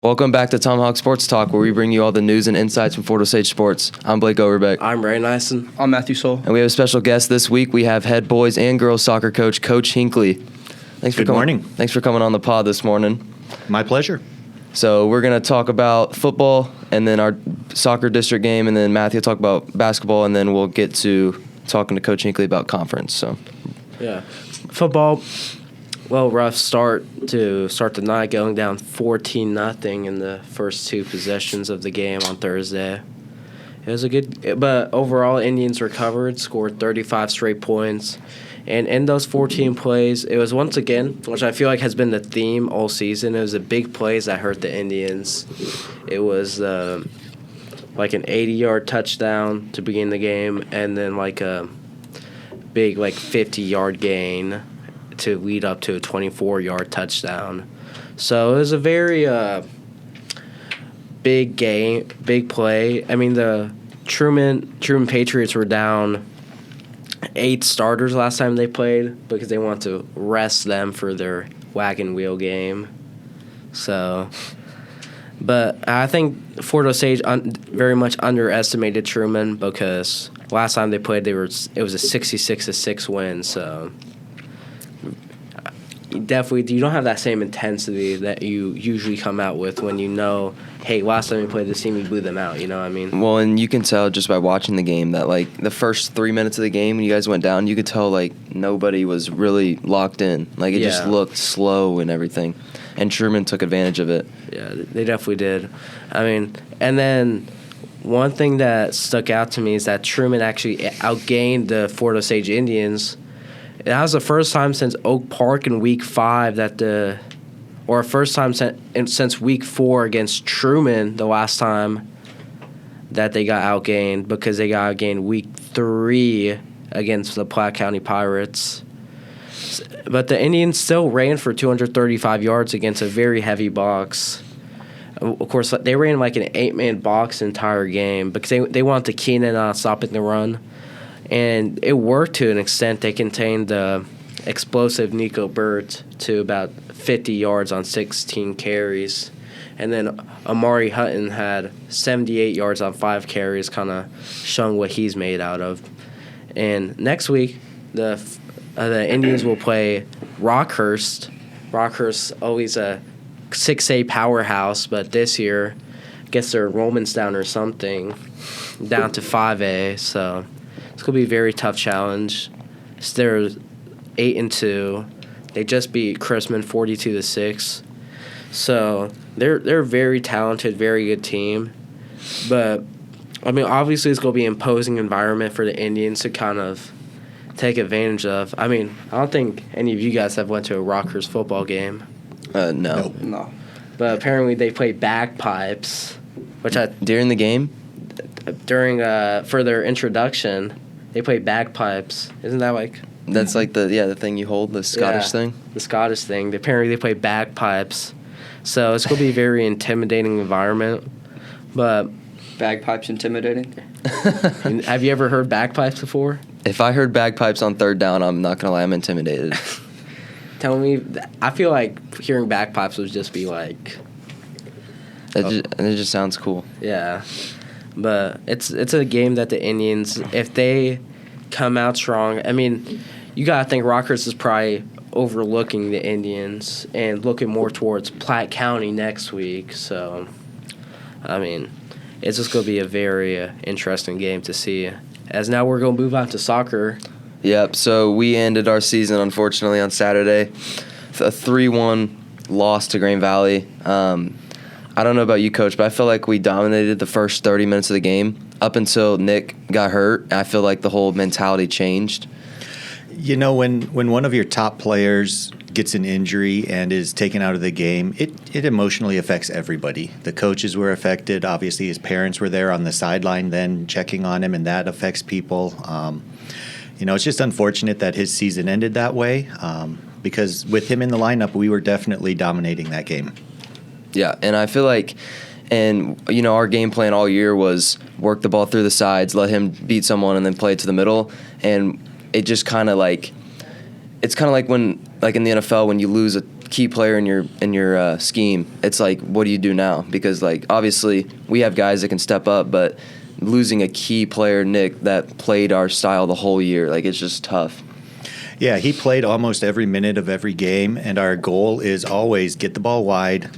Welcome back to Tomahawk Sports Talk, where we bring you all the news and insights from Fort Osage sports. I'm Blake Overbeck. I'm Ray Nyson. I'm Matthew Soul. And we have a special guest this week. We have head boys and girls soccer coach, Coach Hinckley. Good morning. Thanks for coming on the pod this morning. My pleasure. So we're going to talk about football and then our soccer district game, and then Matthew will talk about basketball, and then we'll get to talking to Coach Hinckley about conference. So, yeah. Football, rough start the night, going down 14-0 in the first two possessions of the game on Thursday. It was but overall, Indians recovered, scored 35 straight points. And in those 14 plays, it was once again, which I feel like has been the theme all season, it was the big plays that hurt the Indians. It was like an 80-yard touchdown to begin the game, and then like a big 50-yard gain to lead up to a 24-yard touchdown. So it was a very big game, big play. I mean, the Truman Patriots were down 8 starters last time they played because they want to rest them for their wagon wheel game. So, but I think Fort Osage very much underestimated Truman because last time they played, it was a 66-6 win. So definitely, you don't have that same intensity that you usually come out with when you know, hey, last time we played this team, we blew them out. You know what I mean? well, and you can tell just by watching the game that, the first 3 minutes of the game when you guys went down, you could tell, nobody was really locked in. It just looked slow and everything. And Truman took advantage of it. Yeah, they definitely did. I mean, and then one thing that stuck out to me is that Truman actually outgained the Fort Osage Indians. That was the first time since Oak Park in Week 5 or first time since Week 4 against Truman, the last time that they got outgained, because they got outgained Week 3 against the Platte County Pirates. But the Indians still ran for 235 yards against a very heavy box. Of course, they ran like an 8-man box the entire game because they wanted to keen in on stopping the run. And it worked to an extent. They contained the explosive Nico Burt to about 50 yards on 16 carries. And then Amari Hutton had 78 yards on 5 carries, kind of showing what he's made out of. And next week, the Indians will play Rockhurst. Rockhurst, always a 6A powerhouse, but this year, I guess their enrollment's down or something, down to 5A. So it's going to be a very tough challenge. They're 8-2. They just beat Chrisman 42-6. So they're a very talented, very good team. But I mean, obviously, it's going to be an imposing environment for the Indians to kind of take advantage of. I mean, I don't think any of you guys have went to a Rockhurst football game. No. But apparently, they play bagpipes, During the game? For their introduction, they play bagpipes. Isn't that That's the thing you hold, the Scottish thing? The Scottish thing. Apparently, they play bagpipes. So it's going to be a very intimidating environment. But Bagpipes intimidating? have you ever heard bagpipes before? If I heard bagpipes on third down, I'm not going to lie, I'm intimidated. Tell me, I feel like hearing bagpipes would just be like... It just sounds cool. Yeah. But it's a game that the Indians, if they come out strong, I mean, you got to think Rockhurst is probably overlooking the Indians and looking more towards Platte County next week. So, I mean, it's just going to be a very interesting game to see. As now we're going to move on to soccer. Yep, so we ended our season, unfortunately, on Saturday. A 3-1 loss to Green Valley. I don't know about you, Coach, but I feel like we dominated the first 30 minutes of the game up until Nick got hurt. I feel like the whole mentality changed. You know, when one of your top players gets an injury and is taken out of the game, it emotionally affects everybody. The coaches were affected. Obviously, his parents were there on the sideline then checking on him, and that affects people. It's just unfortunate that his season ended that way because with him in the lineup, we were definitely dominating that game. Yeah, and I feel like, our game plan all year was work the ball through the sides, let him beat someone, and then play it to the middle. And it just kind of it's kind of like when, in the NFL, when you lose a key player in your scheme, it's like, what do you do now? Because like obviously we have guys that can step up, but losing a key player, Nick, that played our style the whole year, like it's just tough. Yeah, he played almost every minute of every game, and our goal is always get the ball wide,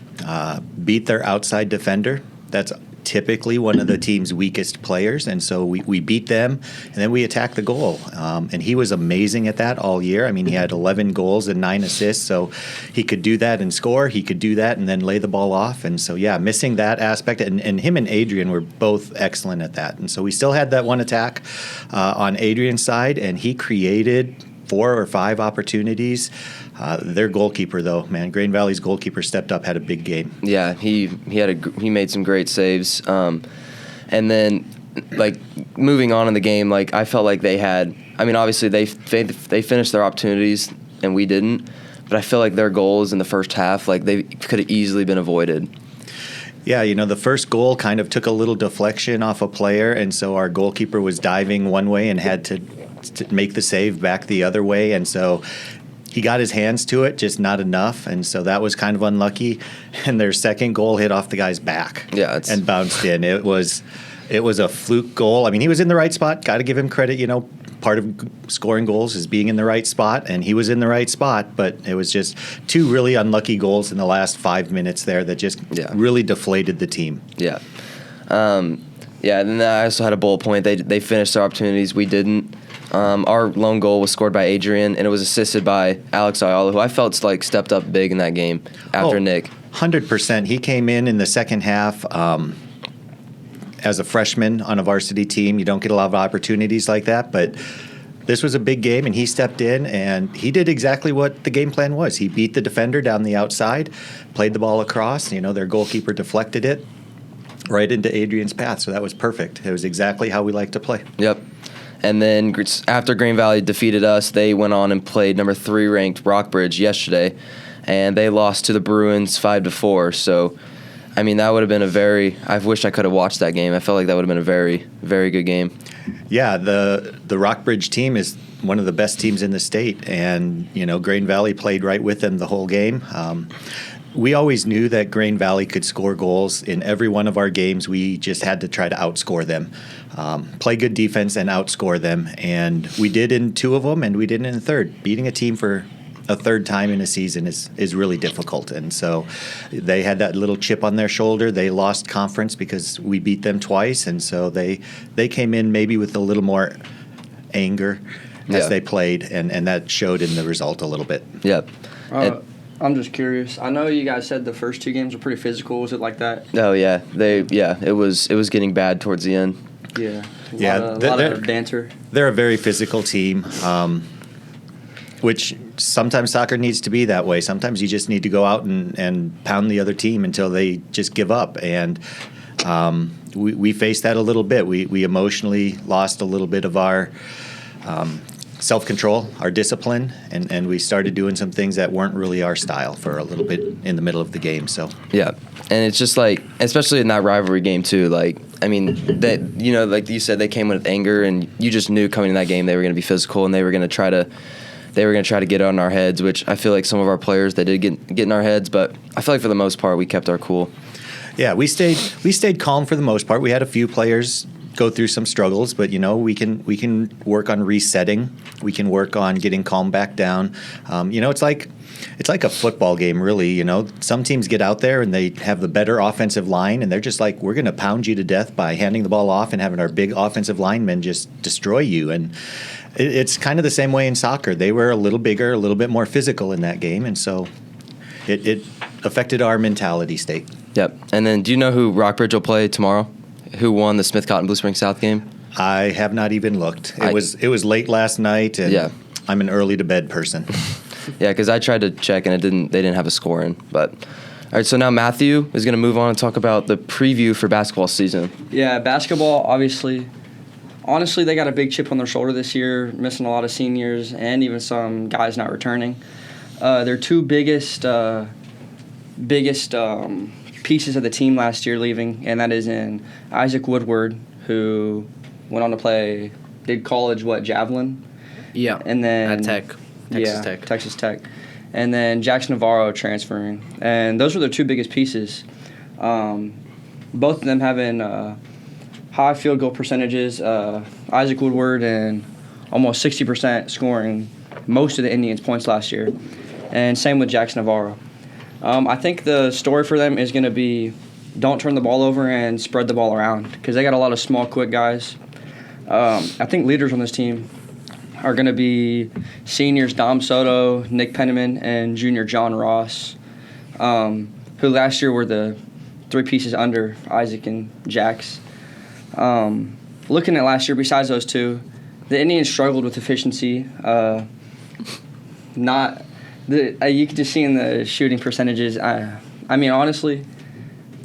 beat their outside defender. That's typically one of the team's weakest players, and so we beat them, and then we attack the goal. And he was amazing at that all year. I mean, he had 11 goals and 9 assists, so he could do that and score. He could do that and then lay the ball off. And so, yeah, missing that aspect, and him and Adrian were both excellent at that. And so we still had that one attack on Adrian's side, and he created 4 or 5 opportunities. Their goalkeeper, though, man, Grain Valley's goalkeeper stepped up, had a big game. Yeah, he made some great saves. And then, like, moving on in the game, like, I felt like they had, I mean, obviously they finished their opportunities and we didn't, but I feel like their goals in the first half, like, they could have easily been avoided. Yeah, you know, the first goal kind of took a little deflection off a player, and so our goalkeeper was diving one way and had to make the save back the other way, and so he got his hands to it, just not enough, and so that was kind of unlucky. And their second goal hit off the guy's back, and bounced in. It was a fluke goal. I mean, he was in the right spot. Got to give him credit. You know, part of scoring goals is being in the right spot, and he was in the right spot. But it was just 2 really unlucky goals in the last 5 minutes there that just really deflated the team. Yeah. And then I also had a bullet point. They finished their opportunities. We didn't. Our lone goal was scored by Adrian, and it was assisted by Alex Ayala, who I felt like stepped up big in that game after Nick. 100%. He came in the second half as a freshman on a varsity team. You don't get a lot of opportunities like that, but this was a big game, and he stepped in, and he did exactly what the game plan was. He beat the defender down the outside, played the ball across. You know, their goalkeeper deflected it right into Adrian's path, so that was perfect. It was exactly how we like to play. Yep. And then after Grain Valley defeated us, they went on and played number 3 ranked Rockbridge yesterday, and they lost to the Bruins 5-4. So, I mean, that would have been I wish I could have watched that game. I felt like that would have been a very, very good game. Yeah, the Rockbridge team is one of the best teams in the state, and, you know, Grain Valley played right with them the whole game. We always knew that Grain Valley could score goals in every one of our games. We just had to try to outscore them, play good defense and outscore them. And we did in 2 of them, and we did in the third. Beating a team for a third time in a season is really difficult. And so they had that little chip on their shoulder. They lost conference because we beat them twice. And so they came in maybe with a little more anger as they played, and that showed in the result a little bit. Yep. I'm just curious. I know you guys said the first 2 games were pretty physical. Was it like that? Oh yeah, it was getting bad towards the end. Yeah. A lot of banter. They're a very physical team, which sometimes soccer needs to be that way. Sometimes you just need to go out and pound the other team until they just give up. And we faced that a little bit. We emotionally lost a little bit of our self-control, our discipline, and we started doing some things that weren't really our style for a little bit in the middle of the game. So yeah, and it's just like, especially in that rivalry game too, like, I mean, that, you know, like you said, they came with anger, and you just knew coming in that game they were going to be physical, and they were going to try to get on our heads, which I feel like some of our players, they did get in our heads, but I feel like for the most part we kept our cool. Yeah, we stayed calm for the most part. We had a few players go through some struggles, but, you know, we can work on resetting. We can work on getting calm back down. You know, it's like a football game, really. You know, some teams get out there and they have the better offensive line, and they're just like, we're going to pound you to death by handing the ball off and having our big offensive linemen just destroy you. And it's kind of the same way in soccer. They were a little bigger, a little bit more physical in that game, and so it affected our mentality state. Yep. And then, do you know who Rockbridge will play tomorrow? Who won the Smith Cotton Blue Spring South game? I have not even looked. It was late last night, and I'm an early to bed person. Yeah, because I tried to check, and they didn't have a score in. But all right, so now Matthew is going to move on and talk about the preview for basketball season. Yeah, basketball, obviously. Honestly, they got a big chip on their shoulder this year, missing a lot of seniors and even some guys not returning. Their 2 biggest pieces of the team last year leaving, and that is in Isaac Woodward, who went on to did college, javelin? Yeah, and then at Texas Tech. Texas Tech. and then Jackson Navarro transferring. And those were their two biggest pieces. Both of them having high field goal percentages. Isaac Woodward and almost 60% scoring most of the Indians' points last year. And same with Jackson Navarro. I think the story for them is going to be don't turn the ball over and spread the ball around because they got a lot of small, quick guys. I think leaders on this team are going to be seniors Dom Soto, Nick Penniman, and junior John Ross, who last year were the three pieces under Isaac and Jax. Looking at last year, besides those two, the Indians struggled with efficiency. You could just see in the shooting percentages. I mean, honestly,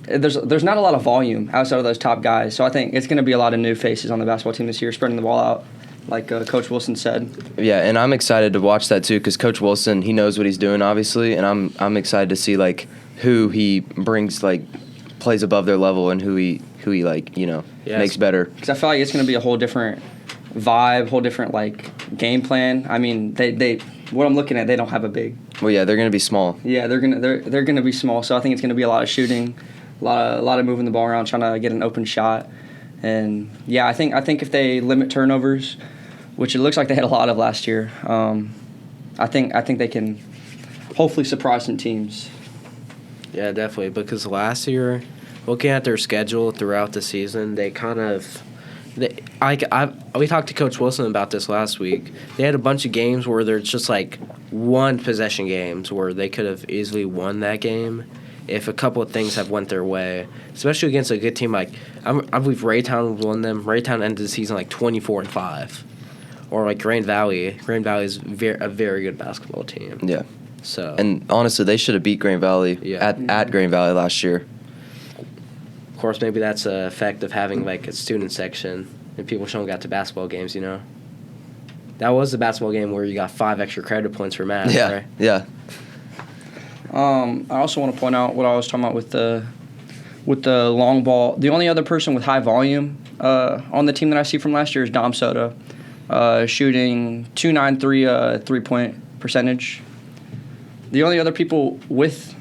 there's not a lot of volume outside of those top guys. So I think it's going to be a lot of new faces on the basketball team this year, spreading the ball out, like Coach Wilson said. Yeah, and I'm excited to watch that too because Coach Wilson, he knows what he's doing, obviously, and I'm excited to see like who he brings like plays above their level and who he like makes better. Because I feel like it's going to be a whole different vibe, whole different like game plan. I mean, they what I'm looking at, they don't have a big. Well, yeah, they're going to be small. Yeah, they're gonna be small. So I think it's going to be a lot of shooting, a lot of moving the ball around, trying to get an open shot. And yeah, I think if they limit turnovers, which it looks like they had a lot of last year, I think they can hopefully surprise some teams. Yeah, definitely. Because last year, looking at their schedule throughout the season, they kind of. We talked to Coach Wilson about this last week. They had a bunch of games where there's just like one possession games where they could have easily won that game if a couple of things have went their way, especially against a good team like I believe Raytown won them. Raytown ended the season like 24-5, or like Grand Valley. Grand Valley is a very good basketball team. Yeah. So and honestly, they should have beat Grand Valley at Grand Valley last year. Of course, maybe that's an effect of having like a student section and people showing up to basketball games. That was the basketball game where you got 5 extra credit points for math. Yeah, right? yeah. I also want to point out what I was talking about with the long ball. The only other person with high volume on the team that I see from last year is Dom Soto, shooting .293 3-point percentage. The only other people with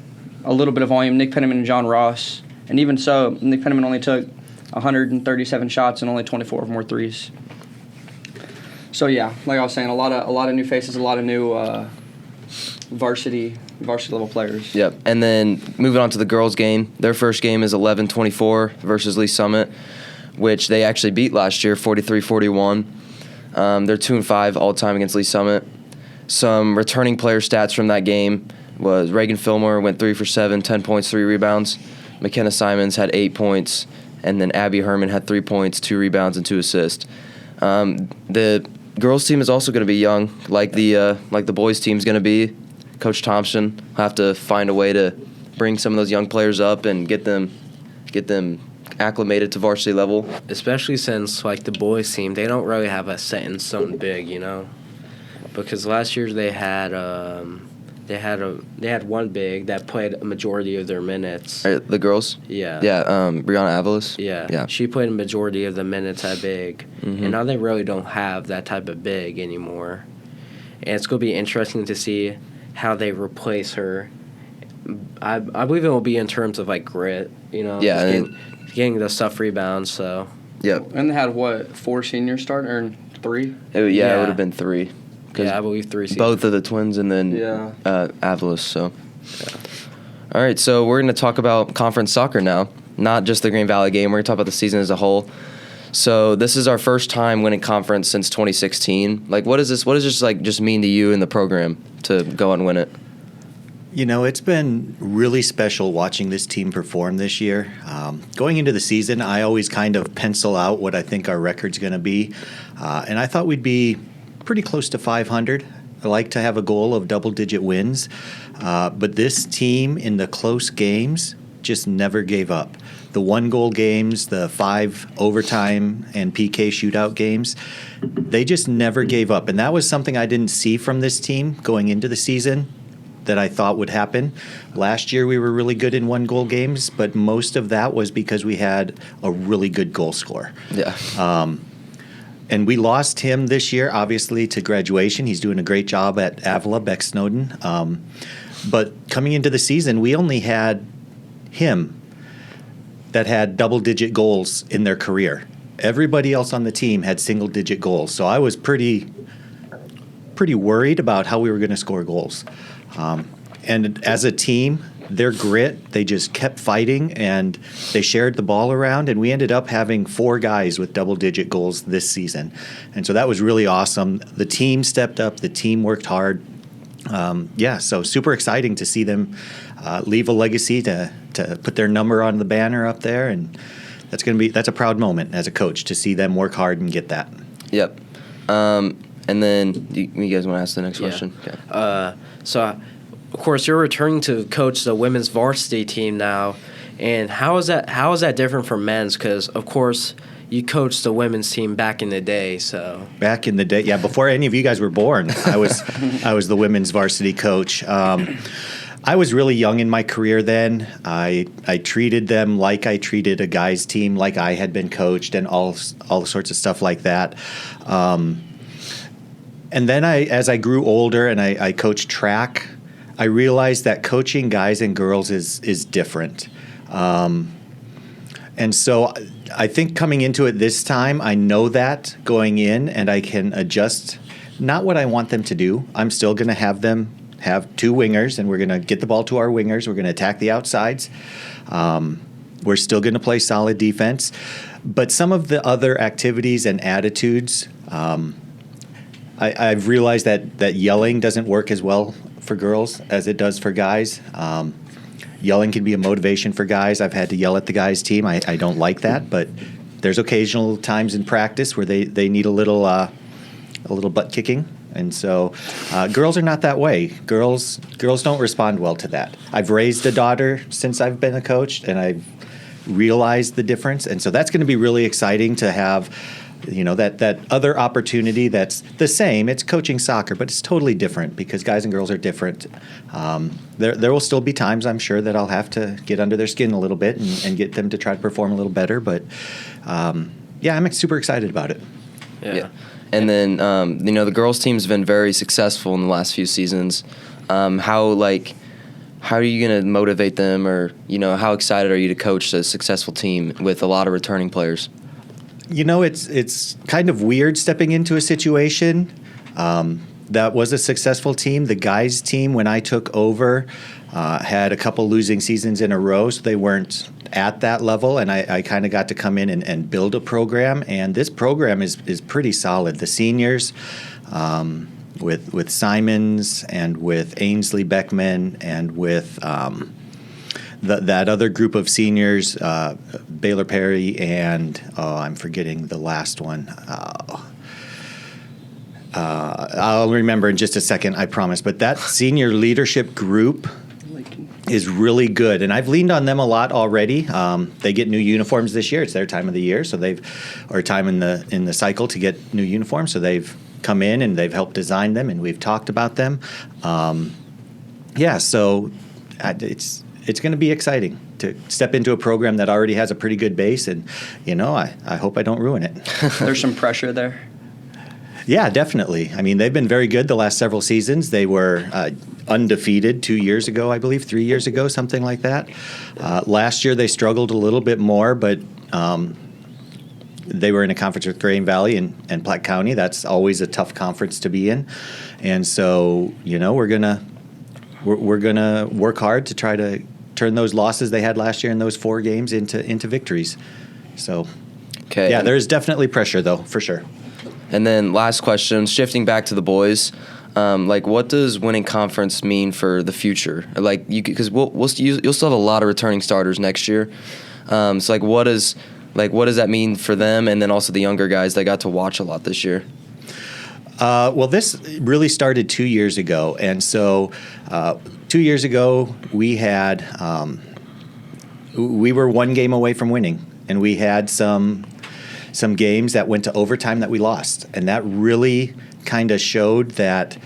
a little bit of volume, Nick Penniman and John Ross. And even so, Nick Penniman only took 137 shots and only 24 of them were threes. So yeah, like I was saying, a lot of new faces, a lot of new varsity level players. Yep. And then moving on to the girls' game, their first game is 11-24 versus Lee Summit, which they actually beat last year, 43-41. They're 2-5 all time against Lee Summit. Some returning player stats from that game was Reagan Fillmore went 3 for 7, 10 points, 3 rebounds. McKenna Simons had 8 points, and then Abby Herman had 3 points, 2 rebounds, and 2 assists. The girls' team is also going to be young, like the boys' team is going to be. Coach Thompson will have to find a way to bring some of those young players up and get them acclimated to varsity level. Especially since like the boys' team, they don't really have a set in stone big, because last year they had one big that played a majority of their minutes. The girls? Yeah. Yeah, Brianna Avalos? Yeah. She played a majority of the minutes at big. Mm-hmm. And now they really don't have that type of big anymore. And it's going to be interesting to see how they replace her. I believe it will be in terms of, like, grit, Yeah. Getting those tough rebounds, so. Yep. And they had, 4 seniors start, or 3? It would have been 3. Yeah, I believe 3 seasons. Both of the twins and then Avalos. So, all right. So we're going to talk about conference soccer now, not just the Green Valley game. We're going to talk about the season as a whole. So this is our first time winning conference since 2016. Like, what does this just mean to you in the program to go and win it? It's been really special watching this team perform this year. Going into the season, I always kind of pencil out what I think our record's going to be, and I thought we'd be pretty close to 500. I like to have a goal of double-digit wins, but this team in the close games just never gave up. The 1-goal games, the 5 overtime and PK shootout games, they just never gave up, and that was something I didn't see from this team going into the season that I thought would happen. Last year we were really good in 1-goal games, but most of that was because we had a really good goal scorer. Yeah. And we lost him this year, obviously, to graduation. He's doing a great job at Avila, Beck Snowden. But coming into the season, we only had him that had double-digit goals in their career. Everybody else on the team had single-digit goals. So I was pretty worried about how we were going to score goals. And as a team, their grit, they just kept fighting, and they shared the ball around, and we ended up having 4 guys with double-digit goals this season. And so that was really awesome. The team stepped up. The team worked hard. So super exciting to see them leave a legacy to put their number on the banner up there, and that's a proud moment as a coach to see them work hard and get that. Yep. And then you guys want to ask the next question? Okay. So, of course, you're returning to coach the women's varsity team now, and how is that different from men's? Because, of course, you coached the women's team back in the day. So back in the day, yeah, before any of you guys were born, I was the women's varsity coach. I was really young in my career then. I treated them like I treated a guys' team, like I had been coached, and all sorts of stuff like that. And then as I grew older and I coached track, I realized that coaching guys and girls is different. And so I think coming into it this time, I know that going in, and I can adjust not what I want them to do. I'm still going to have them have 2 wingers, and we're going to get the ball to our wingers. We're going to attack the outsides. We're still going to play solid defense. But some of the other activities and attitudes, I've realized that yelling doesn't work as well for girls as it does for guys. Yelling can be a motivation for guys. I've had to yell at the guys' team. I don't like that, but there's occasional times in practice where they need a little butt kicking, and so girls are not that way. Girls don't respond well to that. I've raised a daughter since I've been a coach, and I've realized the difference, and so that's going to be really exciting to have. That other opportunity that's the same. It's coaching soccer, but it's totally different because guys and girls are different. There will still be times, I'm sure, that I'll have to get under their skin a little bit and get them to try to perform a little better. But, I'm super excited about it. Yeah. And then, the girls' team's been very successful in the last few seasons. How are you going to motivate them, or, how excited are you to coach a successful team with a lot of returning players? It's kind of weird stepping into a situation that was a successful team. The guys' team, when I took over, had a couple losing seasons in a row, so they weren't at that level, and I kind of got to come in and build a program, and this program is pretty solid. The seniors, with Simons and with Ainsley Beckman and with that other group of seniors, Baylor Perry and I'm forgetting the last one. I'll remember in just a second, I promise. But that senior leadership group is really good, and I've leaned on them a lot already. They get new uniforms this year. It's their time of the year, so time in the cycle to get new uniforms. So they've come in and they've helped design them, and we've talked about them. So it's going to be exciting to step into a program that already has a pretty good base, and I hope I don't ruin it. There's some pressure there. Yeah, definitely. I mean, they've been very good the last several seasons. They were undefeated 2 years ago, I believe, 3 years ago, something like that. Last year they struggled a little bit more, but they were in a conference with Green Valley and Platte County. That's always a tough conference to be in. And so, we're gonna work hard to try to turn those losses they had last year in those 4 games into victories. So, okay. Yeah, there's definitely pressure, though, for sure. And then last question, shifting back to the boys, what does winning conference mean for the future? Because you'll still have a lot of returning starters next year. What does that mean for them, and then also the younger guys that got to watch a lot this year? This really started 2 years ago, and so 2 years ago we were 1 game away from winning, and we had some games that went to overtime that we lost, and that really kind of showed that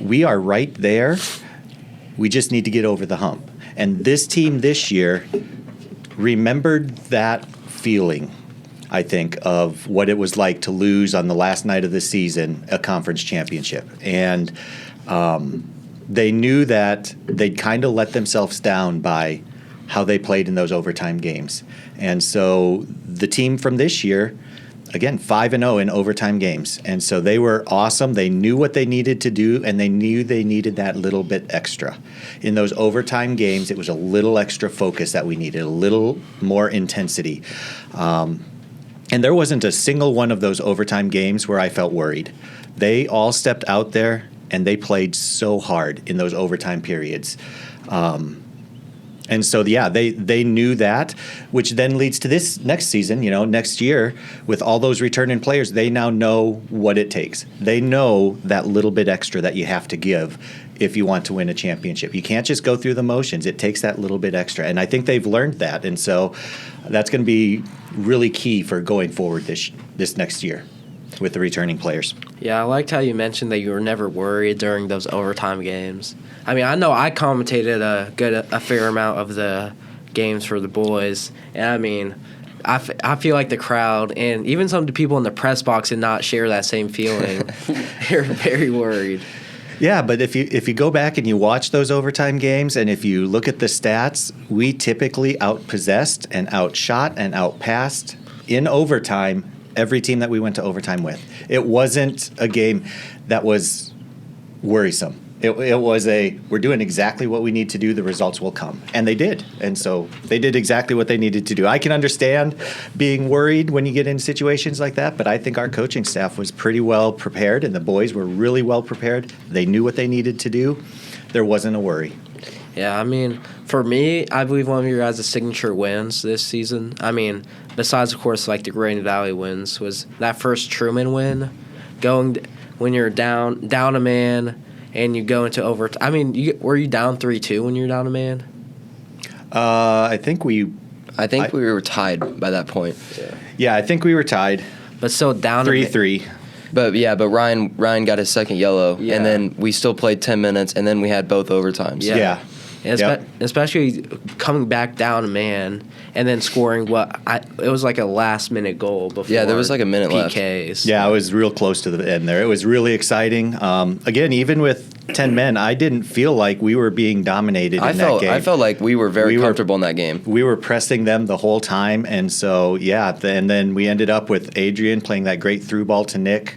we are right there. We just need to get over the hump. And this team this year remembered that feeling. I think, of what it was like to lose on the last night of the season a conference championship. And they knew that they'd kind of let themselves down by how they played in those overtime games. And so the team from this year, again, 5-0 in overtime games. And so they were awesome. They knew what they needed to do, and they knew they needed that little bit extra. In those overtime games, it was a little extra focus that we needed, a little more intensity. And there wasn't a single one of those overtime games where I felt worried. They all stepped out there, and they played so hard in those overtime periods. And so, yeah, they knew that, which then leads to this next season, next year, with all those returning players, they now know what it takes. They know that little bit extra that you have to give if you want to win a championship. You can't just go through the motions. It takes that little bit extra. And I think they've learned that. And so that's going to be really key for going forward this next year with the returning players. Yeah, I liked how you mentioned that you were never worried during those overtime games. I mean, I know I commentated a fair amount of the games for the boys, and I mean, I feel like the crowd and even some of the people in the press box did not share that same feeling. They're very worried. Yeah, but if you go back and you watch those overtime games, and if you look at the stats, we typically outpossessed and outshot and outpassed in overtime every team that we went to overtime with. It wasn't a game that was worrisome. It was we're doing exactly what we need to do, the results will come. And they did. And so they did exactly what they needed to do. I can understand being worried when you get in situations like that, but I think our coaching staff was pretty well prepared, and the boys were really well prepared. They knew what they needed to do. There wasn't a worry. Yeah, I mean, for me, I believe one of your guys' signature wins this season, I mean, besides, of course, like the Grand Valley wins, was that first Truman win, when you're down a man, and you go into overtime. I mean, were you down 3-2 when you were down a man? I think we were tied by that point. Yeah, I think we were tied. But still down 3-3. But Ryan got his second yellow, Yeah. and then we still played 10 minutes, and then we had both overtimes. Yeah. And especially coming back down a man and then scoring it was like a last-minute goal before. Yeah, there was like a minute PKs. left. Yeah, I was real close to the end there. It was really exciting. Again, even with 10 men, I didn't feel like we were being dominated in that game. I felt like we were very comfortable in that game. We were pressing them the whole time, and so, yeah, and then we ended up with Adrian playing that great through ball to Nick,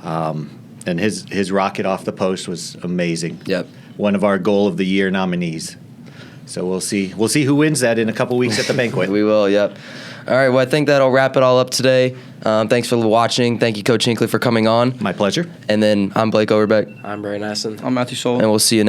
and his rocket off the post was amazing. Yep. One of our goal of the year nominees. So we'll see who wins that in a couple weeks at the banquet. We will, yep. All right, well, I think that'll wrap it all up today. Thanks for watching. Thank you, Coach Hinckley, for coming on. My pleasure. And then I'm Blake Overbeck, I'm Bray Nassen. I'm Matthew Soul. and we'll see you next